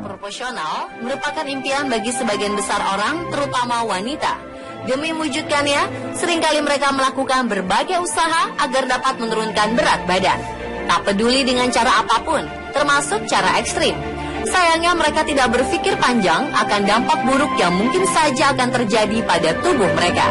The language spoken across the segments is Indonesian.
proporsional merupakan impian bagi sebagian besar orang, terutama wanita. Demi mewujudkannya, seringkali mereka melakukan berbagai usaha agar dapat menurunkan berat badan. Tak peduli dengan cara apapun, termasuk cara ekstrim. Sayangnya mereka tidak berpikir panjang akan dampak buruk yang mungkin saja akan terjadi pada tubuh mereka.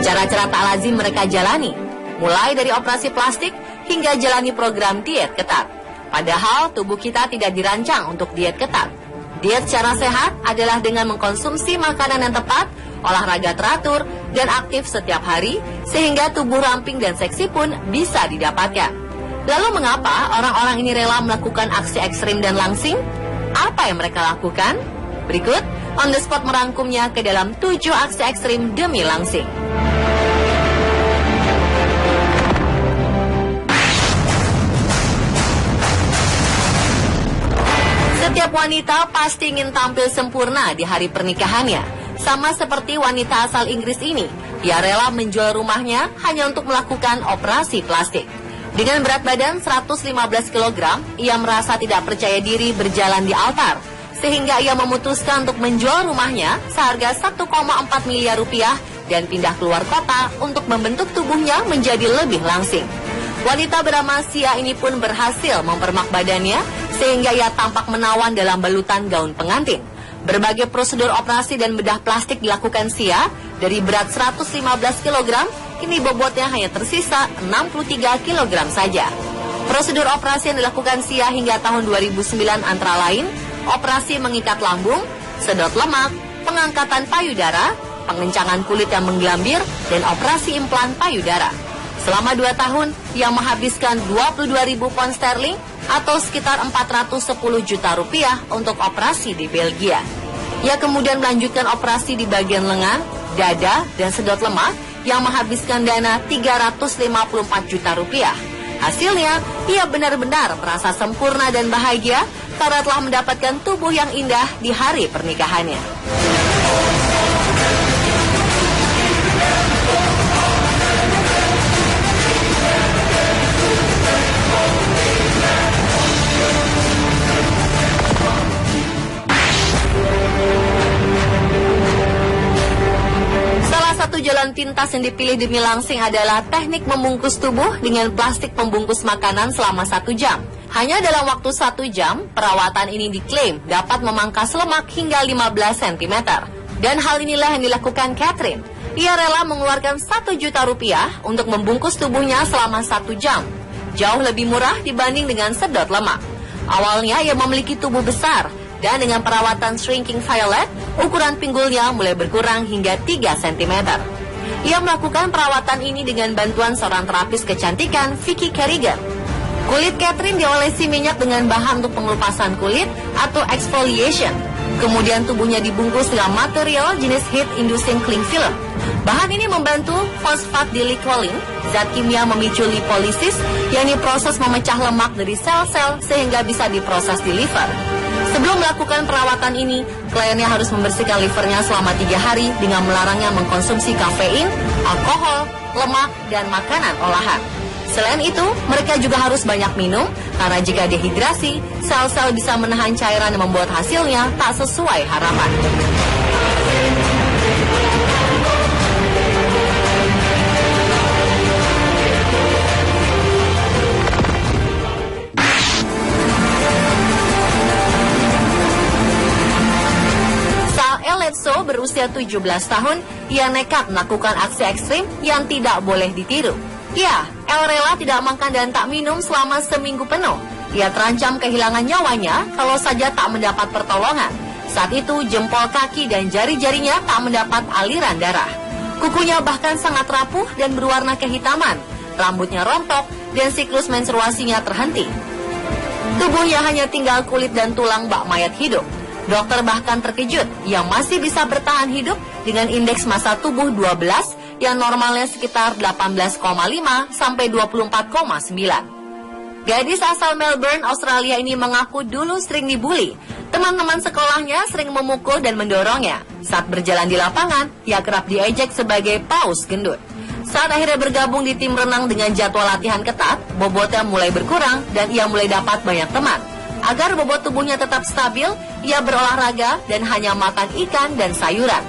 Cara-cara tak lazim mereka jalani, mulai dari operasi plastik hingga jalani program diet ketat. Padahal tubuh kita tidak dirancang untuk diet ketat. Diet secara sehat adalah dengan mengkonsumsi makanan yang tepat, olahraga teratur, dan aktif setiap hari, sehingga tubuh ramping dan seksi pun bisa didapatkan. Lalu mengapa orang-orang ini rela melakukan aksi ekstrim dan langsing? Apa yang mereka lakukan? Berikut, On The Spot merangkumnya ke dalam 7 aksi ekstrim demi langsing. Setiap wanita pasti ingin tampil sempurna di hari pernikahannya. Sama seperti wanita asal Inggris ini, ia rela menjual rumahnya hanya untuk melakukan operasi plastik. Dengan berat badan 115 kg, ia merasa tidak percaya diri berjalan di altar, sehingga ia memutuskan untuk menjual rumahnya seharga 1,4 miliar rupiah dan pindah keluar kota untuk membentuk tubuhnya menjadi lebih langsing. Wanita bernama Sia ini pun berhasil mempermak badannya sehingga ia tampak menawan dalam balutan gaun pengantin. Berbagai prosedur operasi dan bedah plastik dilakukan Sia. Dari berat 115 kg, kini bobotnya hanya tersisa 63 kg saja. Prosedur operasi yang dilakukan Sia hingga tahun 2009 antara lain operasi mengikat lambung, sedot lemak, pengangkatan payudara, pengencangan kulit yang menggelambir, dan operasi implan payudara. Selama 2 tahun, ia menghabiskan 22.000 pound sterling atau sekitar 410 juta rupiah untuk operasi di Belgia. Ia kemudian melanjutkan operasi di bagian lengan, dada, dan sedot lemak yang menghabiskan dana 354 juta rupiah. Hasilnya, ia benar-benar merasa sempurna dan bahagia karena telah mendapatkan tubuh yang indah di hari pernikahannya. Satu jalan pintas yang dipilih demi langsing adalah teknik membungkus tubuh dengan plastik pembungkus makanan selama 1 jam. Hanya dalam waktu 1 jam, perawatan ini diklaim dapat memangkas lemak hingga 15 cm. Dan hal inilah yang dilakukan Catherine. Ia rela mengeluarkan 1 juta rupiah untuk membungkus tubuhnya selama 1 jam. Jauh lebih murah dibanding dengan sedot lemak. Awalnya ia memiliki tubuh besar, dan dengan perawatan shrinking violet, ukuran pinggulnya mulai berkurang hingga 3 cm. Ia melakukan perawatan ini dengan bantuan seorang terapis kecantikan, Vicky Kerrigan. Kulit Catherine diolesi minyak dengan bahan untuk pengelupasan kulit atau exfoliation. Kemudian tubuhnya dibungkus dengan material jenis heat-inducing cling film. Bahan ini membantu fosfatdilikoline, zat kimia memicu lipolisis, yakni proses memecah lemak dari sel-sel sehingga bisa diproses di liver. Sebelum melakukan perawatan ini, kliennya harus membersihkan livernya selama 3 hari dengan melarangnya mengkonsumsi kafein, alkohol, lemak, dan makanan olahan. Selain itu, mereka juga harus banyak minum, karena jika dehidrasi, sel-sel bisa menahan cairan yang membuat hasilnya tak sesuai harapan. Eletso berusia 17 tahun, ia nekat melakukan aksi ekstrim yang tidak boleh ditiru. Ya, El rela tidak makan dan tak minum selama seminggu penuh. Ia terancam kehilangan nyawanya kalau saja tak mendapat pertolongan. Saat itu jempol kaki dan jari-jarinya tak mendapat aliran darah. Kukunya bahkan sangat rapuh dan berwarna kehitaman. Rambutnya rontok dan siklus menstruasinya terhenti. Tubuhnya hanya tinggal kulit dan tulang bak mayat hidup. Dokter bahkan terkejut yang masih bisa bertahan hidup dengan indeks massa tubuh 12 yang normalnya sekitar 18,5 sampai 24,9. Gadis asal Melbourne, Australia ini mengaku dulu sering dibully. Teman-teman sekolahnya sering memukul dan mendorongnya. Saat berjalan di lapangan, ia kerap diejek sebagai paus gendut. Saat akhirnya bergabung di tim renang dengan jadwal latihan ketat, bobotnya mulai berkurang dan ia mulai dapat banyak teman. Agar bobot tubuhnya tetap stabil, ia berolahraga dan hanya makan ikan dan sayuran.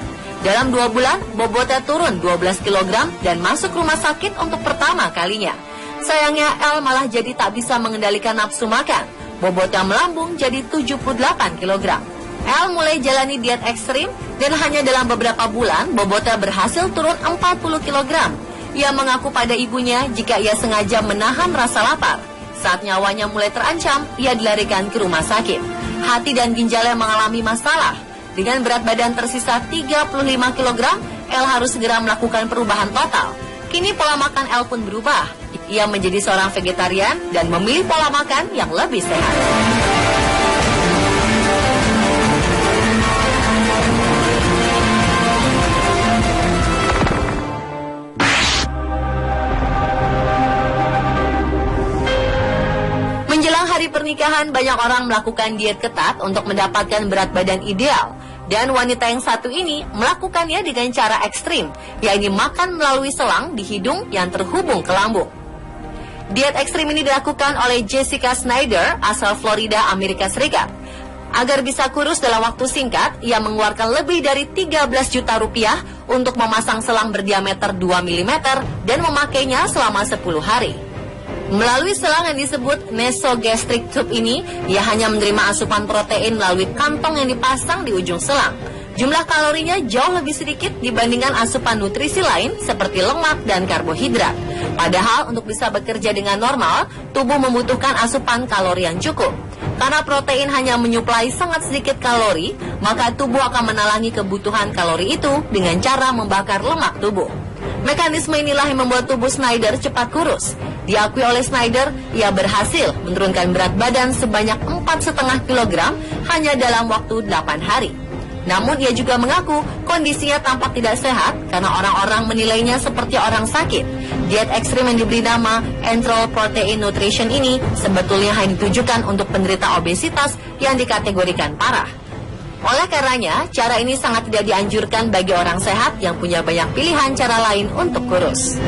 Dalam 2 bulan, bobotnya turun 12 kg dan masuk rumah sakit untuk pertama kalinya. Sayangnya, El malah jadi tak bisa mengendalikan nafsu makan. Bobotnya melambung jadi 78 kg. El mulai jalani diet ekstrim dan hanya dalam beberapa bulan, bobotnya berhasil turun 40 kg. Ia mengaku pada ibunya jika ia sengaja menahan rasa lapar. Saat nyawanya mulai terancam, ia dilarikan ke rumah sakit. Hati dan ginjalnya mengalami masalah. Dengan berat badan tersisa 35 kg, El harus segera melakukan perubahan total. Kini pola makan El pun berubah. Ia menjadi seorang vegetarian dan memilih pola makan yang lebih sehat. Menjelang hari pernikahan, banyak orang melakukan diet ketat untuk mendapatkan berat badan ideal. Dan wanita yang satu ini melakukannya dengan cara ekstrim, yaitu makan melalui selang di hidung yang terhubung ke lambung. Diet ekstrim ini dilakukan oleh Jessica Snyder, asal Florida, Amerika Serikat. Agar bisa kurus dalam waktu singkat, ia mengeluarkan lebih dari 13 juta rupiah untuk memasang selang berdiameter 2 mm dan memakainya selama 10 hari. Melalui selang yang disebut nasogastric tube ini, ia hanya menerima asupan protein melalui kantong yang dipasang di ujung selang. Jumlah kalorinya jauh lebih sedikit dibandingkan asupan nutrisi lain seperti lemak dan karbohidrat. Padahal untuk bisa bekerja dengan normal, tubuh membutuhkan asupan kalori yang cukup. Karena protein hanya menyuplai sangat sedikit kalori, maka tubuh akan menalangi kebutuhan kalori itu dengan cara membakar lemak tubuh. Mekanisme inilah yang membuat tubuh Snyder cepat kurus. Diakui oleh Snyder, ia berhasil menurunkan berat badan sebanyak 4,5 kg hanya dalam waktu 8 hari. Namun ia juga mengaku kondisinya tampak tidak sehat karena orang-orang menilainya seperti orang sakit. Diet ekstrim yang diberi nama Enteral Protein Nutrition ini sebetulnya hanya ditujukan untuk penderita obesitas yang dikategorikan parah. Oleh karenanya, cara ini sangat tidak dianjurkan bagi orang sehat yang punya banyak pilihan cara lain untuk kurus.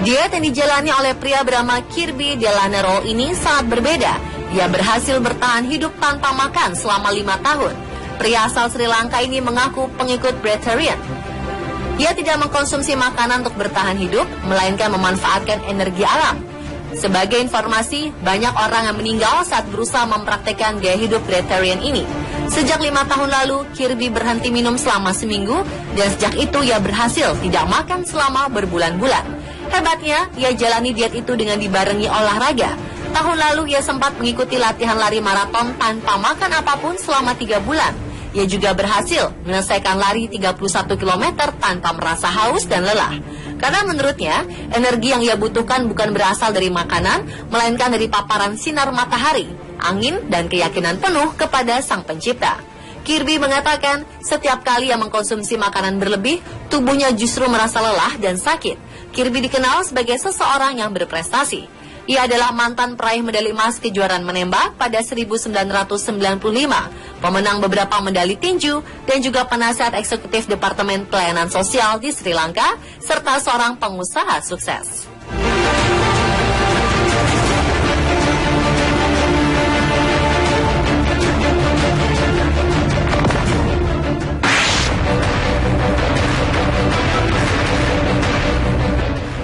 Diet yang dijalani oleh pria bernama Kirby Delanero ini sangat berbeda. Dia berhasil bertahan hidup tanpa makan selama 5 tahun. Pria asal Sri Lanka ini mengaku pengikut breatharian. Ia tidak mengkonsumsi makanan untuk bertahan hidup, melainkan memanfaatkan energi alam. Sebagai informasi, banyak orang yang meninggal saat berusaha mempraktekkan gaya hidup breatharian ini. Sejak 5 tahun lalu, Kirby berhenti minum selama seminggu, dan sejak itu ia berhasil tidak makan selama berbulan-bulan. Hebatnya, ia jalani diet itu dengan dibarengi olahraga. Tahun lalu ia sempat mengikuti latihan lari maraton tanpa makan apapun selama 3 bulan. Ia juga berhasil menyelesaikan lari 31 km tanpa merasa haus dan lelah. Karena menurutnya, energi yang ia butuhkan bukan berasal dari makanan, melainkan dari paparan sinar matahari, angin, dan keyakinan penuh kepada Sang Pencipta. Kirby mengatakan, setiap kali ia mengkonsumsi makanan berlebih, tubuhnya justru merasa lelah dan sakit. Kirby dikenal sebagai seseorang yang berprestasi. Ia adalah mantan peraih medali emas kejuaraan menembak pada 1995, pemenang beberapa medali tinju, dan juga penasihat eksekutif Departemen Pelayanan Sosial di Sri Lanka, serta seorang pengusaha sukses.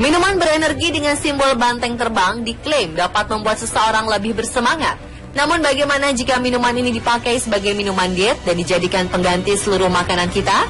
Minuman berenergi dengan simbol banteng terbang diklaim dapat membuat seseorang lebih bersemangat. Namun bagaimana jika minuman ini dipakai sebagai minuman diet dan dijadikan pengganti seluruh makanan kita?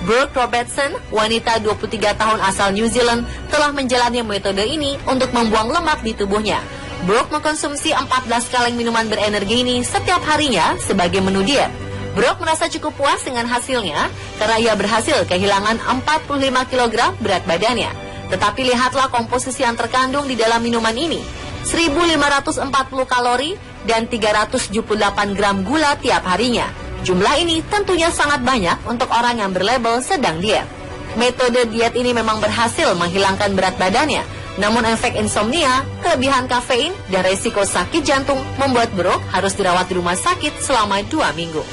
Brooke Robertson, wanita 23 tahun asal New Zealand, telah menjalani metode ini untuk membuang lemak di tubuhnya. Brooke mengkonsumsi 14 kaleng minuman berenergi ini setiap harinya sebagai menu diet. Brooke merasa cukup puas dengan hasilnya karena ia berhasil kehilangan 45 kg berat badannya. Tetapi lihatlah komposisi yang terkandung di dalam minuman ini. 1.540 kalori dan 378 gram gula tiap harinya. Jumlah ini tentunya sangat banyak untuk orang yang berlabel sedang diet. Metode diet ini memang berhasil menghilangkan berat badannya. Namun efek insomnia, kelebihan kafein, dan resiko sakit jantung membuat Brooke harus dirawat di rumah sakit selama 2 minggu.